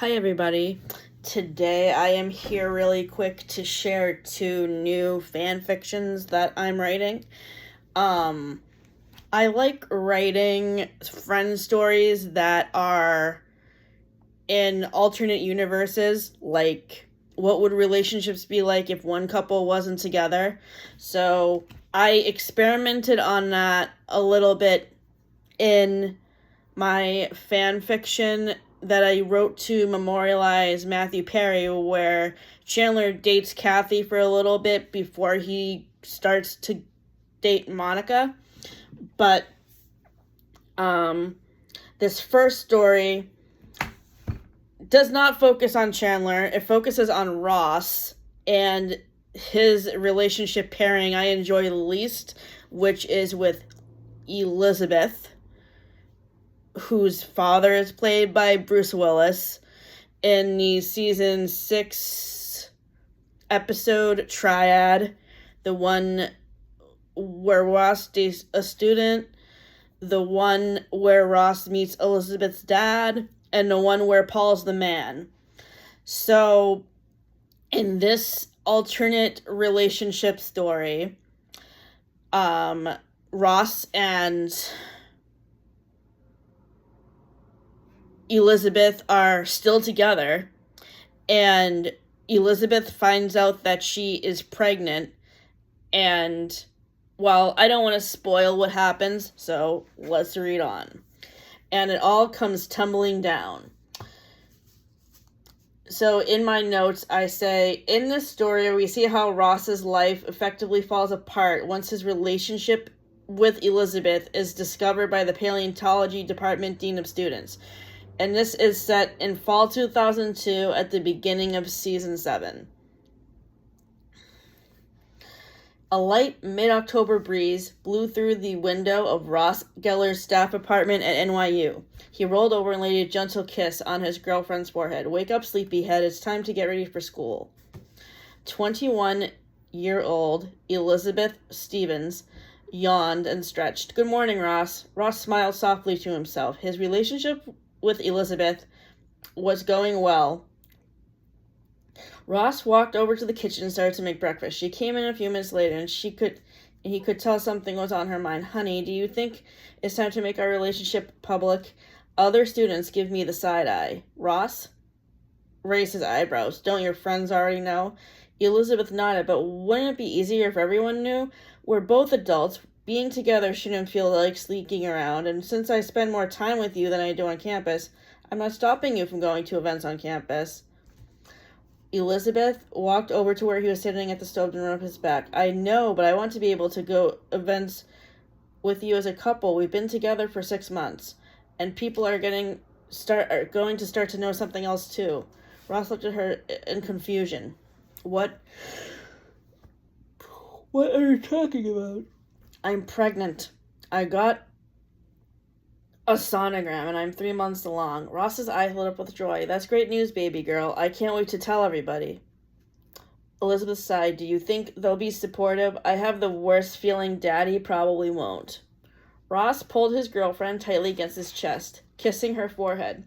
Hi everybody. Today I am here really quick to share 2 new fan fictions that I'm writing. I like writing friend stories that are in alternate universes, like what would relationships be like if one couple wasn't together. So I experimented on that a little bit in my fan fiction that I wrote to memorialize Matthew Perry, where Chandler dates Kathy for a little bit before he starts to date Monica. But this first story does not focus on Chandler. It focuses on Ross and his relationship pairing I enjoy the least, which is with Elizabeth, whose father is played by Bruce Willis in the season 6 episode Triad, the one where Ross dates a student, the one where Ross meets Elizabeth's dad, and the one where Paul's the man. So in this alternate relationship story, Ross and Elizabeth are still together, and Elizabeth finds out that she is pregnant, and, well, I don't want to spoil what happens, so let's read on. And it all comes tumbling down. So in my notes, I say, in this story, we see how Ross's life effectively falls apart once his relationship with Elizabeth is discovered by the paleontology department dean of students. And this is set in fall 2002 at the beginning of season 7. A light mid-October breeze blew through the window of Ross Geller's staff apartment at NYU. He rolled over and laid a gentle kiss on his girlfriend's forehead. "Wake up, sleepyhead. It's time to get ready for school." 21-year-old Elizabeth Stevens yawned and stretched. "Good morning, Ross." Ross smiled softly to himself. His relationship with Elizabeth was going well. Ross walked over to the kitchen and started to make breakfast. She came in a few minutes later, and he could tell something was on her mind. "Honey, do you think it's time to make our relationship public? Other students give me the side eye." Ross raised his eyebrows. "Don't your friends already know?" Elizabeth nodded. "But wouldn't it be easier if everyone knew? We're both adults. Being together shouldn't feel like sneaking around, and since I spend more time with you than I do on campus, I'm not stopping you from going to events on campus." Elizabeth walked over to where he was sitting at the stove and rubbed his back. "I know, but I want to be able to go events with you as a couple. We've been together for 6 months, and people are going to start to know something else too." Ross looked at her in confusion. What are you talking about?" "I'm pregnant. I got a sonogram, and I'm 3 months along." Ross's eyes lit up with joy. "That's great news, baby girl. I can't wait to tell everybody." Elizabeth sighed. "Do you think they'll be supportive? I have the worst feeling Daddy probably won't." Ross pulled his girlfriend tightly against his chest, kissing her forehead,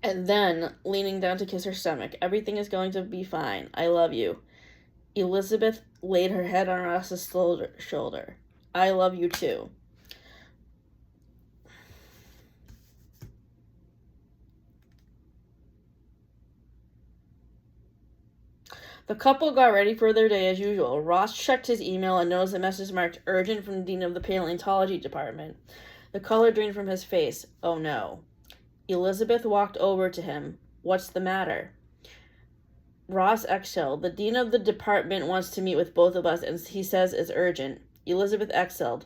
and then leaning down to kiss her stomach. "Everything is going to be fine. I love you." Elizabeth laid her head on Ross's shoulder. "I love you too." The couple got ready for their day as usual. Ross checked his email and noticed a message marked urgent from the dean of the paleontology department. The color drained from his face. Oh no. Elizabeth walked over to him. "What's the matter?" Ross exhaled. "The dean of the department wants to meet with both of us, and he says it's urgent." Elizabeth exhaled.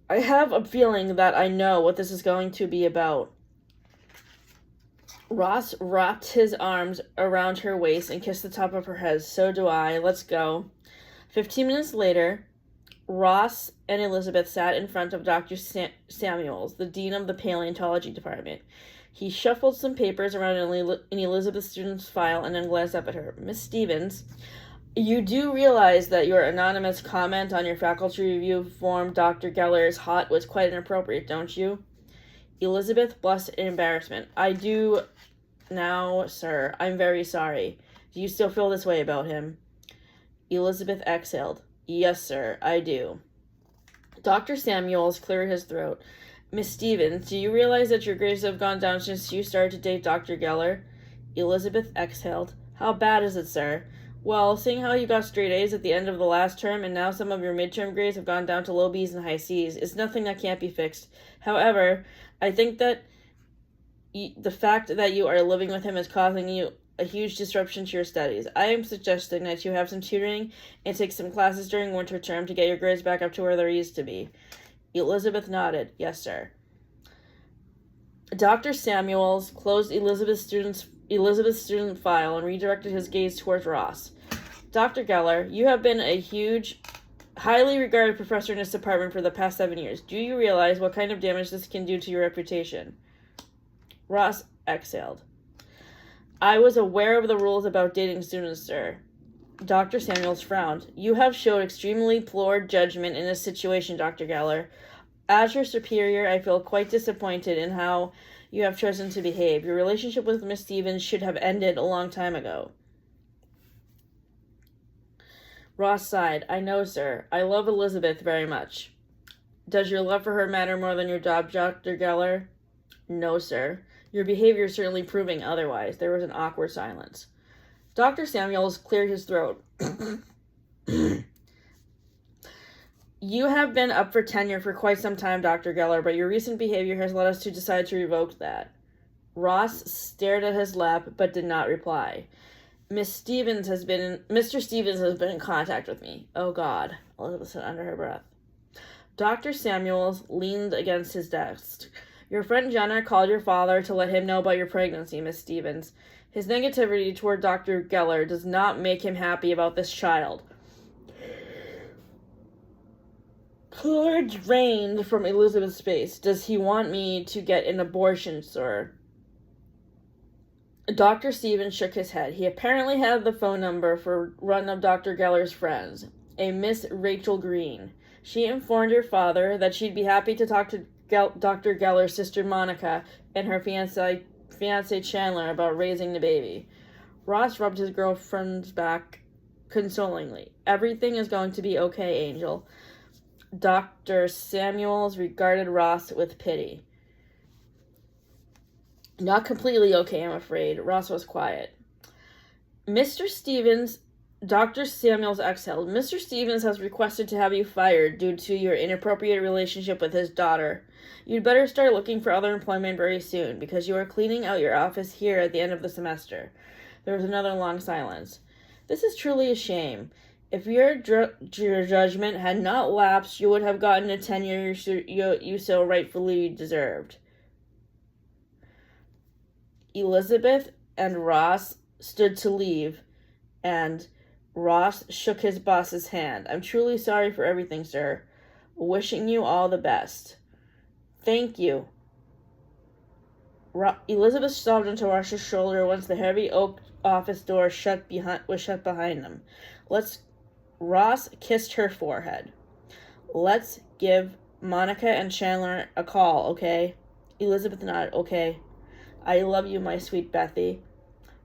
"I have a feeling that I know what this is going to be about." Ross wrapped his arms around her waist and kissed the top of her head. "So do I. Let's go." 15 minutes later, Ross and Elizabeth sat in front of Dr. Samuels, the dean of the paleontology department. He shuffled some papers around in Elizabeth's student's file and then glanced up at her. "Miss Stevens, you do realize that your anonymous comment on your faculty review form, Dr. Geller is hot, was quite inappropriate, don't you?" Elizabeth blushed in embarrassment. I do now, sir. I'm very sorry. Do you still feel this way about him? Elizabeth exhaled. Yes, sir, I do. Dr. Samuels cleared his throat. Miss Stevens, do you realize that your grades have gone down since you started to date Dr. Geller? Elizabeth exhaled. How bad is it, sir? Well, seeing how you got straight A's at the end of the last term and now some of your midterm grades have gone down to low B's and high C's, it's nothing that can't be fixed. However, I think that the fact that you are living with him is causing you a huge disruption to your studies. I am suggesting that you have some tutoring and take some classes during winter term to get your grades back up to where they used to be. Elizabeth nodded. Yes, sir. Dr. Samuels closed Elizabeth's student file and redirected his gaze towards Ross. Dr. Geller, you have been a highly regarded professor in this department for the past 7 years. Do you realize what kind of damage this can do to your reputation? Ross exhaled. I was aware of the rules about dating students, sir. Dr. Samuels frowned. You have showed extremely poor judgment in this situation, Dr. Geller. As your superior, I feel quite disappointed in how you have chosen to behave. Your relationship with Miss Stevens should have ended a long time ago. Ross sighed. I know, sir. I love Elizabeth very much. Does your love for her matter more than your job, Dr. Geller? No, sir. Your behavior is certainly proving otherwise. There was an awkward silence. Dr. Samuels cleared his throat. You have been up for tenure for quite some time, Dr. Geller, but your recent behavior has led us to decide to revoke that. Ross stared at his lap, but did not reply. Mr. Stevens has been in contact with me. Oh, God, Elizabeth said under her breath. Dr. Samuels leaned against his desk. Your friend Jenna called your father to let him know about your pregnancy, Miss Stevens. His negativity toward Dr. Geller does not make him happy about this child. Courage rained from Elizabeth's face. Does he want me to get an abortion, sir? Dr. Stevens shook his head. He apparently had the phone number for one of Dr. Geller's friends, a Miss Rachel Green. She informed your father that she'd be happy to talk to Dr. Geller's sister Monica and her fiancé Chandler about raising the baby. Ross rubbed his girlfriend's back consolingly. Everything is going to be okay, Angel. Dr. Samuels regarded Ross with pity. Not completely okay, I'm afraid. Ross was quiet. Mr. Stevens, Dr. Samuels exhaled. Mr. Stevens has requested to have you fired due to your inappropriate relationship with his daughter. You'd better start looking for other employment very soon, because you are cleaning out your office here at the end of the semester. There was another long silence. This is truly a shame. If your judgment had not lapsed, you would have gotten the tenure you so rightfully deserved. Elizabeth and Ross stood to leave, and Ross shook his boss's hand. I'm truly sorry for everything, sir. Wishing you all the best. Thank you. Elizabeth sobbed into Ross's shoulder once the heavy oak office door was shut behind them. Ross kissed her forehead. Let's give Monica and Chandler a call, okay? Elizabeth nodded. Okay. I love you, my sweet Bethy.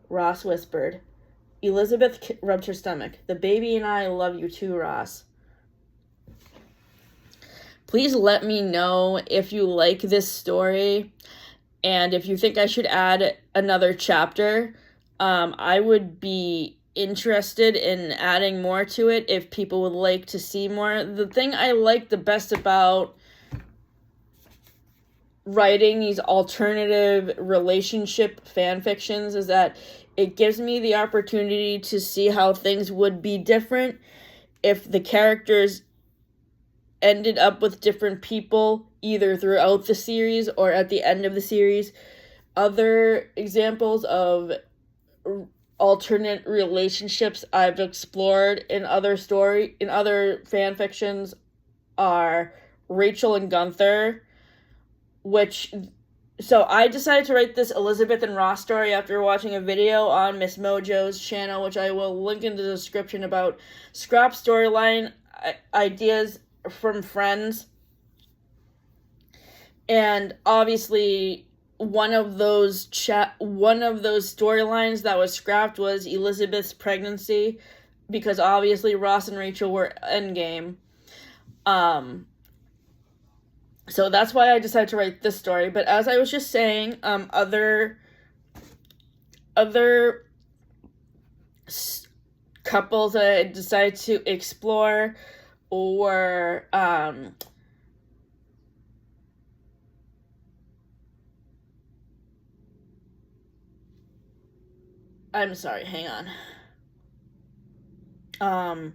Ross whispered. Elizabeth rubbed her stomach. The baby and I love you too, Ross. Please let me know if you like this story and if you think I should add another chapter. I would be interested in adding more to it if people would like to see more. The thing I like the best about writing these alternative relationship fan fictions is that it gives me the opportunity to see how things would be different if the characters ended up with different people either throughout the series or at the end of the series. Other examples of alternate relationships I've explored in other fan fictions are Rachel and Gunther, so I decided to write this Elizabeth and Ross story after watching a video on Miss Mojo's channel, which I will link in the description, about scrap storyline ideas from friends. And obviously one of those storylines that was scrapped was Elizabeth's pregnancy, because obviously Ross and Rachel were endgame. So that's why I decided to write this story. But as I was just saying, other couples that I decided to explore, or I'm sorry, hang on.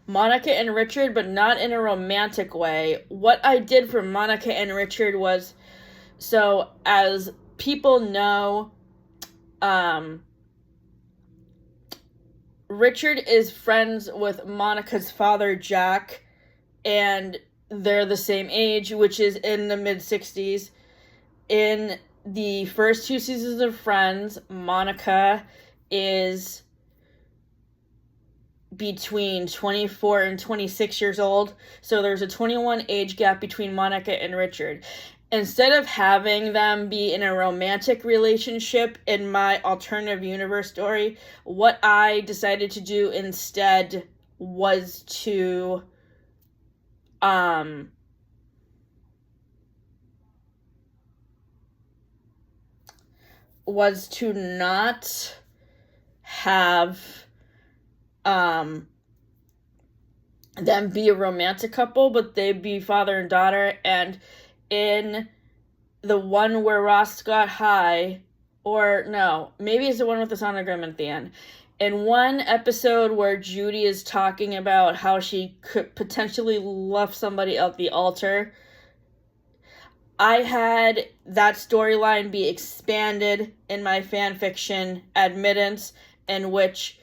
Monica and Richard, but not in a romantic way. What I did for Monica and Richard was, so as people know, Richard is friends with Monica's father, Jack, and they're the same age, which is in the mid-60s. In the first 2 seasons of Friends, Monica is between 24 and 26 years old, so there's a 21 age gap between Monica and Richard. Instead of having them be in a romantic relationship in my alternative universe story, what I decided to do instead was to not have them be a romantic couple, but they'd be father and daughter. And in the one where Ross got high, or no, maybe it's the one with the sonogram at the end, in one episode where Judy is talking about how she could potentially left somebody at the altar, I had that storyline be expanded in my fanfiction Admittance, in which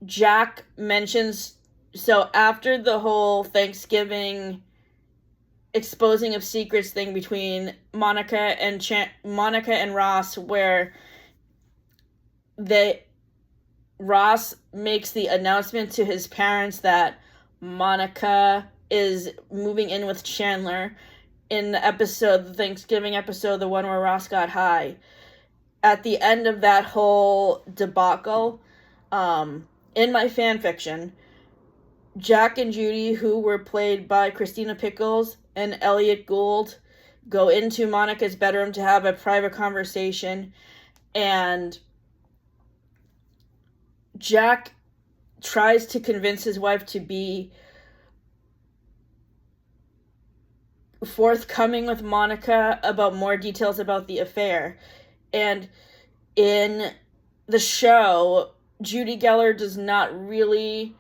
Jack mentions, so after the whole Thanksgiving exposing of secrets thing between Monica and Ross, where Ross makes the announcement to his parents that Monica is moving in with Chandler, in the Thanksgiving episode, the one where Ross got high. At the end of that whole debacle, in my fanfiction, Jack and Judy, who were played by Christina Pickles and Elliot Gould, go into Monica's bedroom to have a private conversation, and Jack tries to convince his wife to be forthcoming with Monica about more details about the affair. And in the show, Judy Geller does not really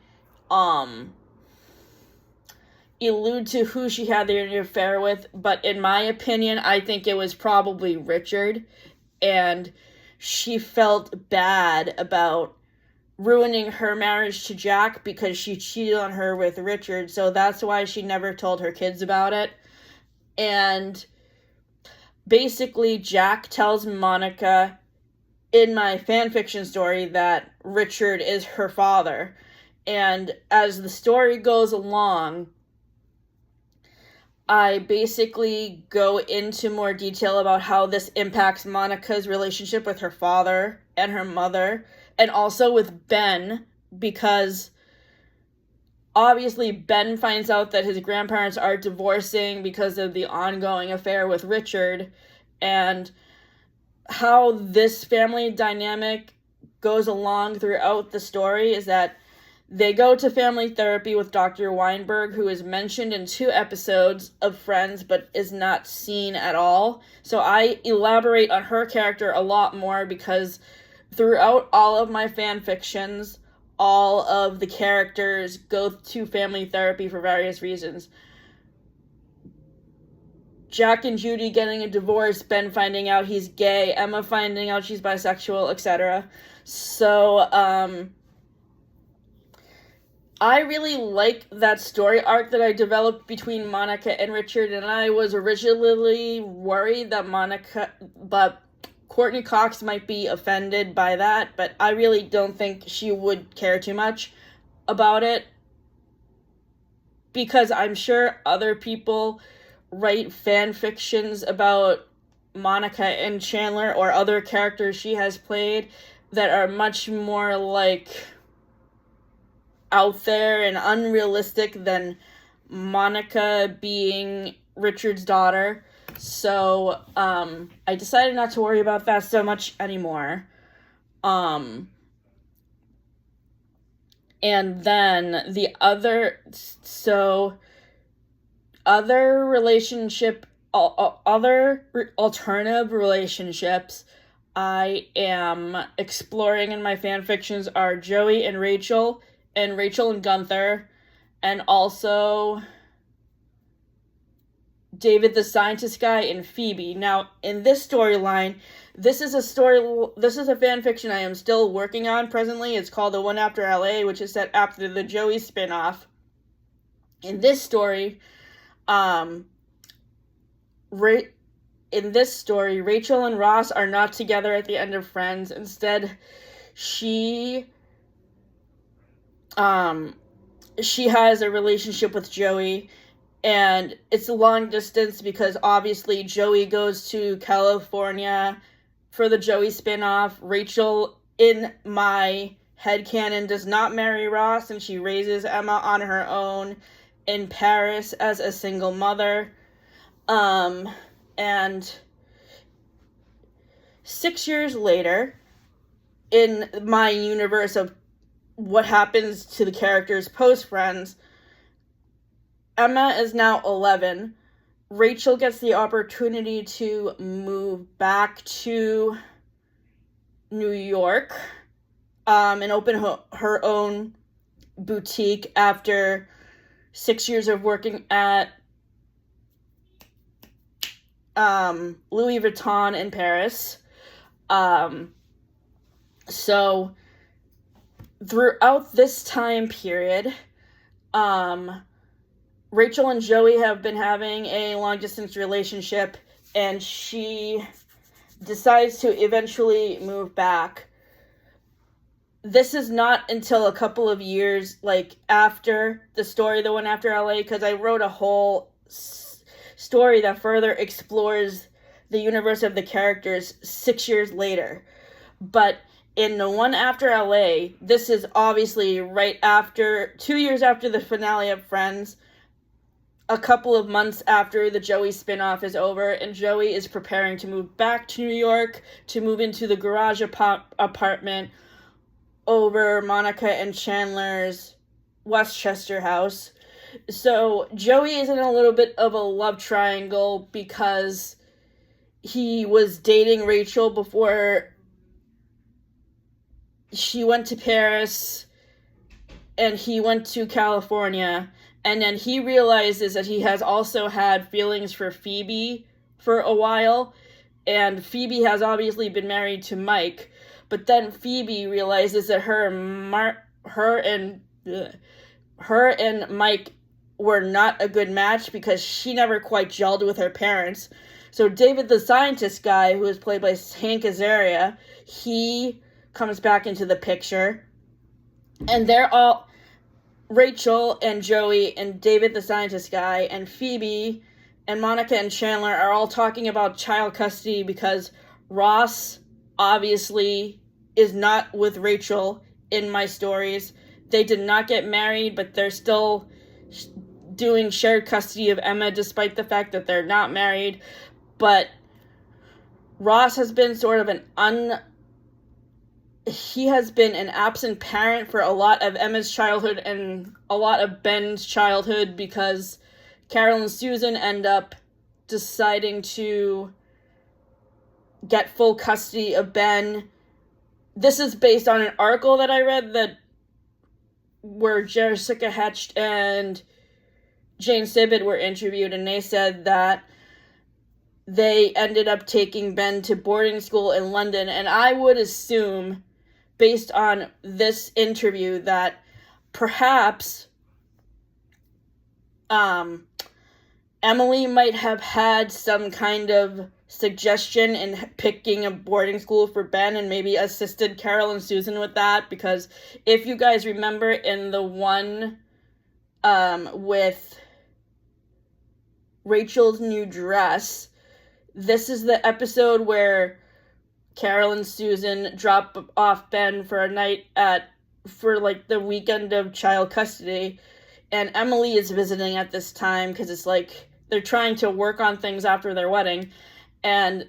allude to who she had the affair with, but in my opinion, I think it was probably Richard, and she felt bad about ruining her marriage to Jack because she cheated on her with Richard, so that's why she never told her kids about it. And basically, Jack tells Monica in my fanfiction story that Richard is her father. And as the story goes along, I basically go into more detail about how this impacts Monica's relationship with her father and her mother, and also with Ben, because obviously Ben finds out that his grandparents are divorcing because of the ongoing affair with Richard, and how this family dynamic goes along throughout the story is that they go to family therapy with Dr. Weinberg, who is mentioned in 2 episodes of Friends but is not seen at all. So I elaborate on her character a lot more, because throughout all of my fan fictions, all of the characters go to family therapy for various reasons. Jack and Judy getting a divorce, Ben finding out he's gay, Emma finding out she's bisexual, etc. So, I really like that story arc that I developed between Monica and Richard, and I was originally worried that Courtney Cox might be offended by that, but I really don't think she would care too much about it, because I'm sure other people write fan fictions about Monica and Chandler or other characters she has played that are much more like out there and unrealistic than Monica being Richard's daughter. So I decided not to worry about that so much anymore. And then the other alternative relationships I am exploring in my fan fictions are Joey and Rachel and Gunther, and also David the Scientist Guy and Phoebe. Now, in this storyline, this is a fan fiction I am still working on presently. It's called The One After LA, which is set after the Joey spinoff. In this story, Rachel and Ross are not together at the end of Friends. Instead, she has a relationship with Joey, and it's a long distance because obviously Joey goes to California for the Joey spinoff. Rachel, in my headcanon, does not marry Ross, and she raises Emma on her own in Paris as a single mother. And 6 years later, in my universe of what happens to the characters post-Friends, Emma is now 11. Rachel gets the opportunity to move back to New York and open her own boutique after 6 years of working at Louis Vuitton in Paris. So throughout this time period, Rachel and Joey have been having a long-distance relationship, and she decides to eventually move back. This is not until a couple of years, after the story, The One After LA, because I wrote a whole story that further explores the universe of the characters 6 years later. But in The One After LA, this is obviously 2 years after the finale of Friends, a couple of months after the Joey spinoff is over, and Joey is preparing to move back to New York, to move into the garage apartment over Monica and Chandler's Westchester house. So Joey is in a little bit of a love triangle because he was dating Rachel before she went to Paris and he went to California, and then he realizes that he has also had feelings for Phoebe for a while, and Phoebe has obviously been married to Mike, but then Phoebe realizes that her and Mike were not a good match because she never quite gelled with her parents. So David the Scientist Guy, who is played by Hank Azaria, he comes back into the picture, and they're all, Rachel and Joey and David the Scientist Guy and Phoebe and Monica and Chandler are all talking about child custody because Ross obviously is not with Rachel in my stories. They did not get married, but they're still doing shared custody of Emma despite the fact that they're not married. But Ross has been sort of he has been an absent parent for a lot of Emma's childhood and a lot of Ben's childhood because Carol and Susan end up deciding to get full custody of Ben. This is based on an article that I read where Jessica Hetch and Jane Sibbett were interviewed, and they said that they ended up taking Ben to boarding school in London, and I would assume, based on this interview, that perhaps Emily might have had some kind of suggestion in picking a boarding school for Ben and maybe assisted Carol and Susan with that, because if you guys remember in the one with Rachel's new dress. This is the episode where Carol and Susan drop off Ben for a night for like the weekend of child custody, and Emily is visiting at this time because it's like they're trying to work on things after their wedding, and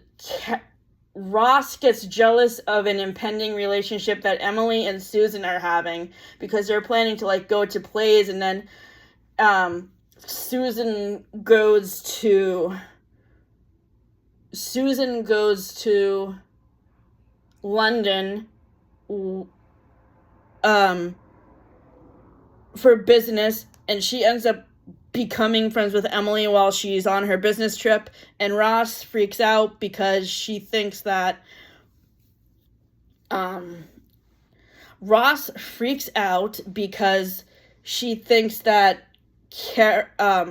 Ross gets jealous of an impending relationship that Emily and Susan are having because they're planning to like go to plays, and then Susan goes to London for business, and she ends up becoming friends with Emily while she's on her business trip, and Ross freaks out because she thinks that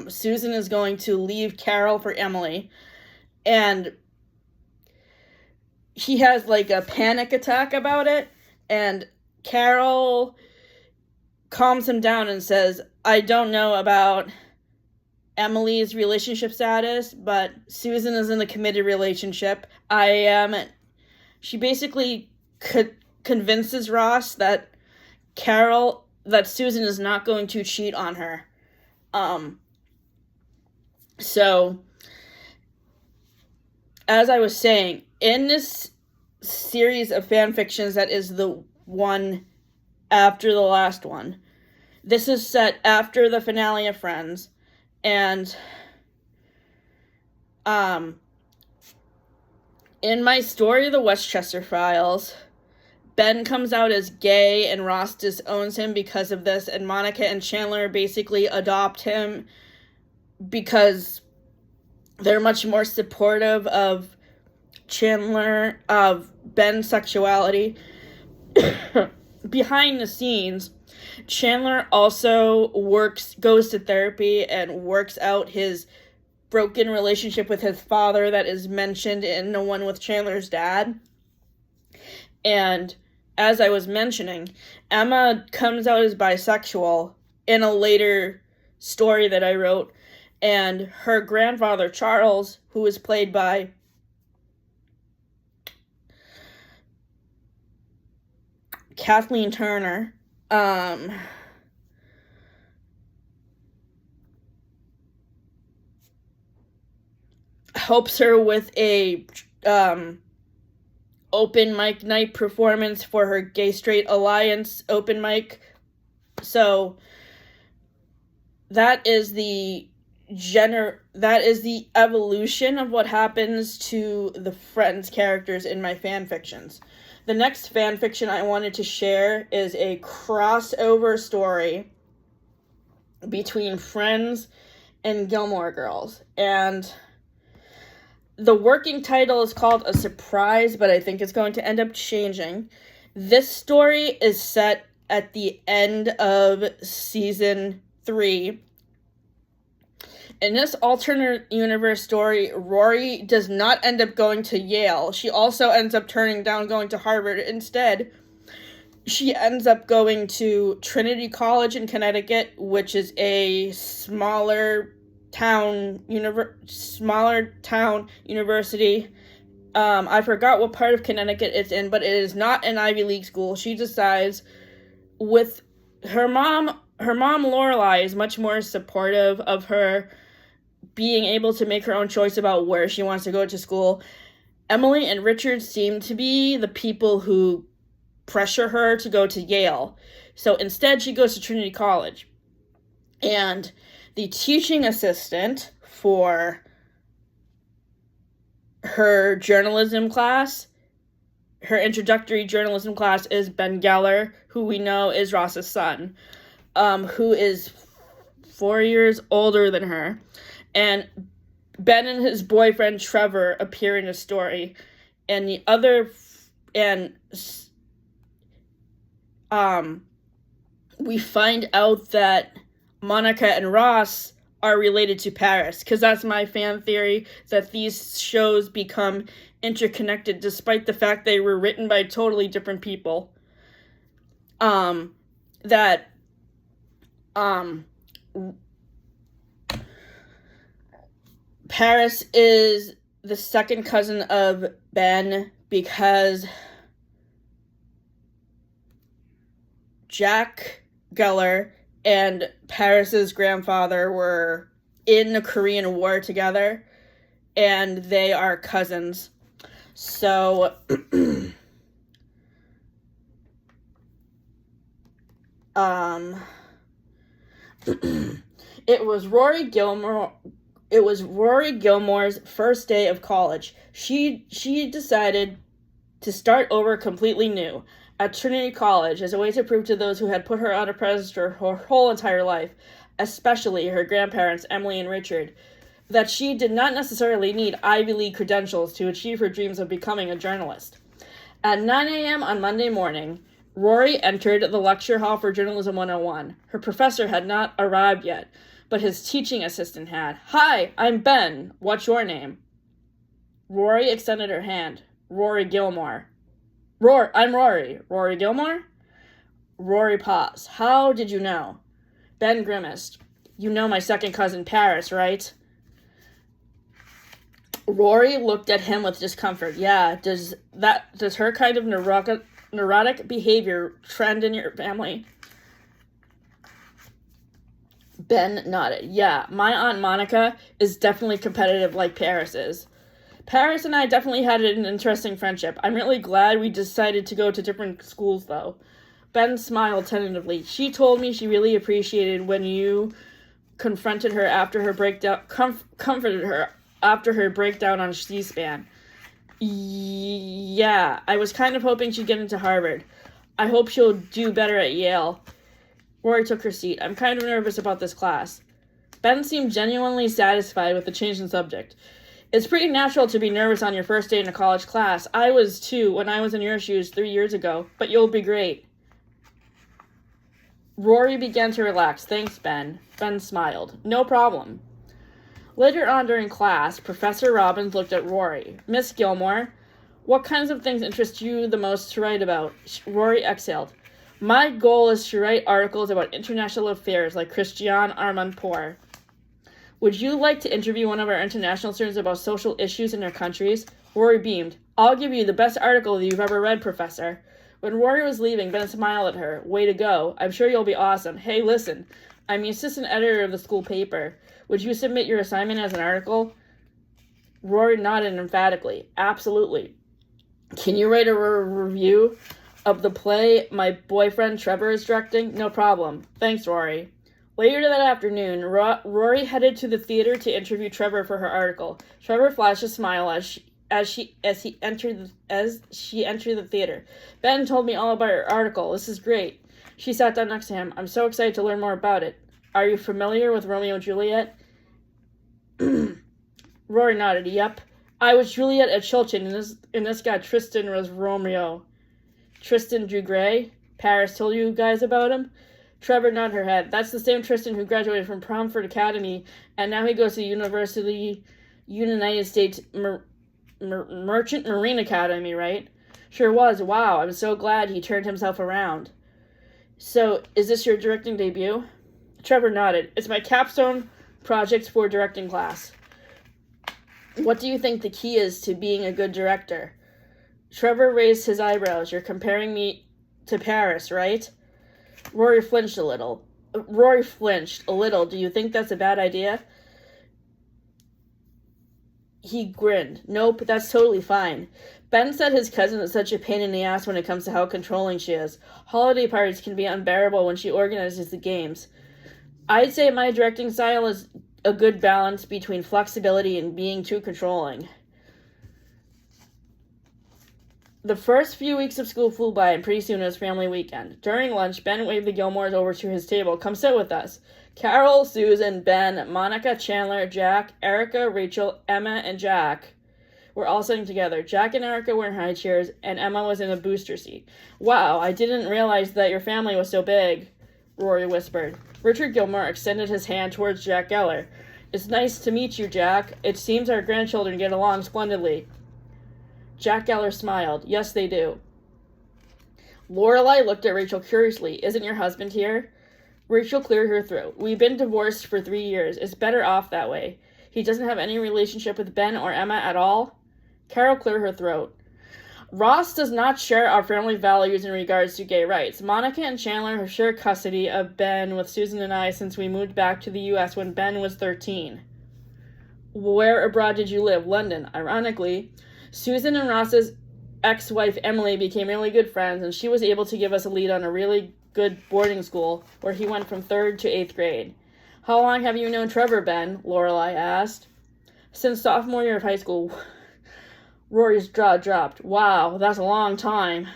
Susan is going to leave Carol for Emily, and he has like a panic attack about it, and Carol calms him down and says, I don't know about Emily's relationship status, but Susan is in a committed relationship. She basically convinces Ross that Susan is not going to cheat on her. So, as I was saying, in this series of fan fictions that is the one after the last one, this is set after the finale of Friends, and in my story, The Westchester Files, Ben comes out as gay and Ross disowns him because of this, and Monica and Chandler basically adopt him because they're much more supportive of Ben's sexuality. Behind the scenes, Chandler also goes to therapy and works out his broken relationship with his father that is mentioned in the one with Chandler's dad. And as I was mentioning, Emma comes out as bisexual in a later story that I wrote, and her grandfather, Charles, who is played by Kathleen Turner, helps her with a open mic night performance for her Gay Straight Alliance open mic. So that is the evolution of what happens to the Friends characters in my fan fictions. The next fan fiction I wanted to share is a crossover story between Friends and Gilmore Girls. And the working title is called A Surprise, but I think it's going to end up changing. This story is set at the end of season 3. In this alternate universe story, Rory does not end up going to Yale. She also ends up turning down going to Harvard. Instead, she ends up going to Trinity College in Connecticut, which is a smaller town university. I forgot what part of Connecticut it's in, but it is not an Ivy League school. She decides with her mom Lorelai is much more supportive of her being able to make her own choice about where she wants to go to school. Emily and Richard seem to be the people who pressure her to go to Yale. So instead, she goes to Trinity College. And the teaching assistant for her journalism class, her introductory journalism class, is Ben Geller, who we know is Ross's son, who is 4 years older than her. And Ben and his boyfriend Trevor appear in the story, and we find out that Monica and Ross are related to Paris, because that's my fan theory, that these shows become interconnected despite the fact they were written by totally different people. Paris is the second cousin of Ben because Jack Geller and Paris's grandfather were in the Korean War together, and they are cousins. So, it was Rory Gilmore's first day of college. She decided to start over completely new at Trinity College as a way to prove to those who had put her on a pedestal her whole entire life, especially her grandparents Emily and Richard, that she did not necessarily need Ivy League credentials to achieve her dreams of becoming a journalist. At 9 a.m. on Monday morning, Rory entered the lecture hall for Journalism 101. Her professor had not arrived yet, but his teaching assistant had. "Hi, I'm Ben. What's your name?" Rory extended her hand. "Rory Gilmore." I'm Rory. Rory Gilmore?" Rory paused. "How did you know?" Ben grimaced. "You know my second cousin Paris, right?" Rory looked at him with discomfort. "Yeah, does her kind of neurotic behavior trend in your family?" Ben nodded. "Yeah, my Aunt Monica is definitely competitive like Paris is. Paris and I definitely had an interesting friendship. I'm really glad we decided to go to different schools, though." Ben smiled tentatively. "She told me she really appreciated when you confronted her after her breakdown, comforted her after her breakdown on C-SPAN. Yeah, I was kind of hoping she'd get into Harvard. I hope she'll do better at Yale." Rory took her seat. "I'm kind of nervous about this class." Ben seemed genuinely satisfied with the change in subject. "It's pretty natural to be nervous on your first day in a college class. I was too when I was in your shoes 3 years ago, but you'll be great." Rory began to relax. "Thanks, Ben." Ben smiled. "No problem." Later on during class, Professor Robbins looked at Rory. "Miss Gilmore, what kinds of things interest you the most to write about?" Rory exhaled. "My goal is to write articles about international affairs like Christian Amanpour. Would you like to interview one of our international students about social issues in their countries?" Rory beamed. "I'll give you the best article you've ever read, Professor." When Rory was leaving, Ben smiled at her. "Way to go. I'm sure you'll be awesome. Hey, listen, I'm the assistant editor of the school paper. Would you submit your assignment as an article?" Rory nodded emphatically. "Absolutely. Can you write a review of the play my boyfriend Trevor is directing?" "No problem. Thanks, Rory." Later that afternoon, Rory headed to the theater to interview Trevor for her article. Trevor flashed a smile as she entered the theater. "Ben told me all about your article. This is great." She sat down next to him. "I'm so excited to learn more about it. Are you familiar with Romeo and Juliet?" Rory nodded. "Yep. I was Juliet at Chilton, and this guy Tristan was Romeo." "Tristan Drew Gray? Paris told you guys about him?" Trevor nodded her head. "That's the same Tristan who graduated from Cromford Academy, and now he goes to the United States Merchant Marine Academy, right?" "Sure was. Wow, I'm so glad he turned himself around." "So, is this your directing debut?" Trevor nodded. "It's my capstone project for directing class." "What do you think the key is to being a good director?" Trevor raised his eyebrows. "You're comparing me to Paris, right?" Rory flinched a little. "Do you think that's a bad idea?" He grinned. "Nope, that's totally fine. Ben said his cousin is such a pain in the ass when it comes to how controlling she is. Holiday parties can be unbearable when she organizes the games. I'd say my directing style is a good balance between flexibility and being too controlling." The first few weeks of school flew by, and pretty soon it was family weekend. During lunch, Ben waved the Gilmores over to his table. "Come sit with us." Carol, Susan, Ben, Monica, Chandler, Jack, Erica, Rachel, Emma, and Jack were all sitting together. Jack and Erica were in high chairs, and Emma was in a booster seat. "Wow, I didn't realize that your family was so big," Rory whispered. Richard Gilmore extended his hand towards Jack Geller. "It's nice to meet you, Jack. It seems our grandchildren get along splendidly." Jack Geller smiled. "Yes, they do." Lorelai looked at Rachel curiously. "Isn't your husband here?" Rachel cleared her throat. "We've been divorced for 3 years. It's better off that way. He doesn't have any relationship with Ben or Emma at all? Carol cleared her throat. Ross does not share our family values in regards to gay rights. Monica and Chandler have shared custody of Ben with Susan and I since we moved back to the U.S. when Ben was 13. Where abroad did you live? London. Ironically, Susan and Ross's ex-wife Emily became really good friends, and she was able to give us a lead on a really good boarding school where he went from 3rd to 8th grade. How long have you known Trevor, Ben? Lorelai asked. Since sophomore year of high school. Rory's jaw dropped. Wow, that's a long time.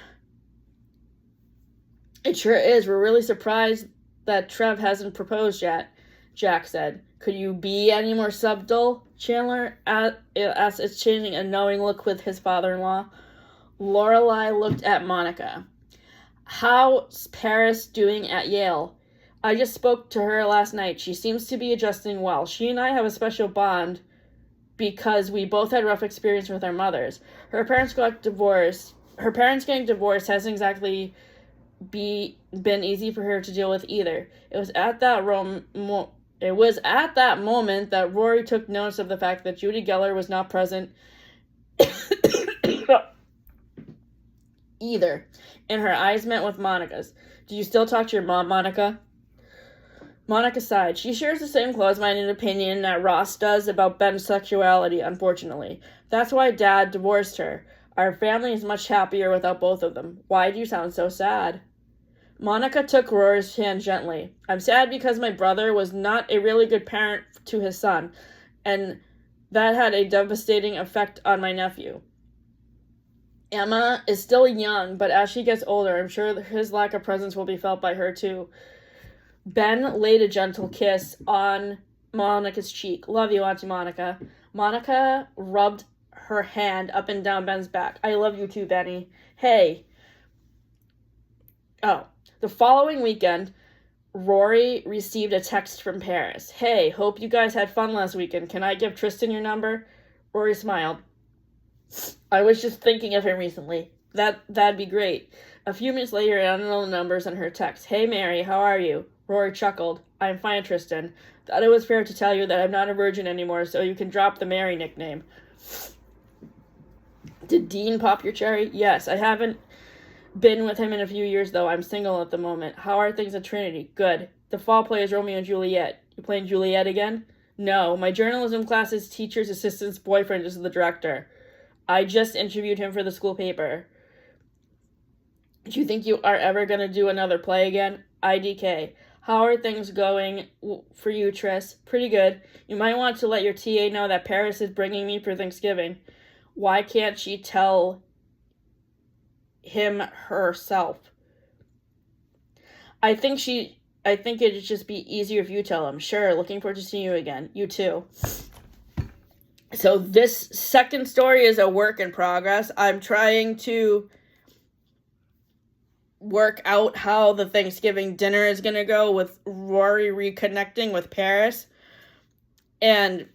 It sure is. We're really surprised that Trev hasn't proposed yet, Jack said. Could you be any more subtle? Chandler asked, exchanging a knowing look with his father-in-law. Lorelai looked at Monica. How's Paris doing at Yale? I just spoke to her last night. She seems to be adjusting well. She and I have a special bond because we both had rough experience with our mothers. Her parents got divorced. Her parents getting divorced hasn't exactly been easy for her to deal with either. It was at that moment that Rory took notice of the fact that Judy Geller was not present either, and her eyes met with Monica's. Do you still talk to your mom, Monica? Monica sighed. She shares the same close-minded opinion that Ross does about Ben's sexuality, unfortunately. That's why Dad divorced her. Our family is much happier without both of them. Why do you sound so sad? Monica took Rory's hand gently. I'm sad because my brother was not a really good parent to his son, and that had a devastating effect on my nephew. Emma is still young, but as she gets older, I'm sure his lack of presence will be felt by her too. Ben laid a gentle kiss on Monica's cheek. Love you, Auntie Monica. Monica rubbed her hand up and down Ben's back. I love you too, Benny. Hey. Oh. The following weekend, Rory received a text from Paris. Hey, hope you guys had fun last weekend. Can I give Tristan your number? Rory smiled. I was just thinking of him recently. That'd be great. A few minutes later, I don't know the numbers on her text. Hey, Mary, how are you? Rory chuckled. I'm fine, Tristan. Thought it was fair to tell you that I'm not a virgin anymore, so you can drop the Mary nickname. Did Dean pop your cherry? Yes, I haven't been with him in a few years, though. I'm single at the moment. How are things at Trinity? Good. The fall play is Romeo and Juliet. You playing Juliet again? No. My journalism class's teacher's assistant's boyfriend is the director. I just interviewed him for the school paper. Do you think you are ever going to do another play again? IDK. How are things going for you, Tris? Pretty good. You might want to let your TA know that Paris is bringing me for Thanksgiving. Why can't she tell him herself? I think it'd just be easier if you tell him. Sure, looking forward to seeing you again. You too. So this second story is a work in progress. I'm trying to work out how the Thanksgiving dinner is going to go with Rory reconnecting with Paris. And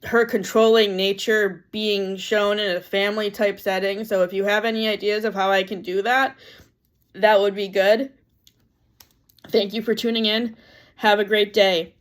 her controlling nature being shown in a family type setting. So if you have any ideas of how I can do that, that would be good. Thank you for tuning in. Have a great day.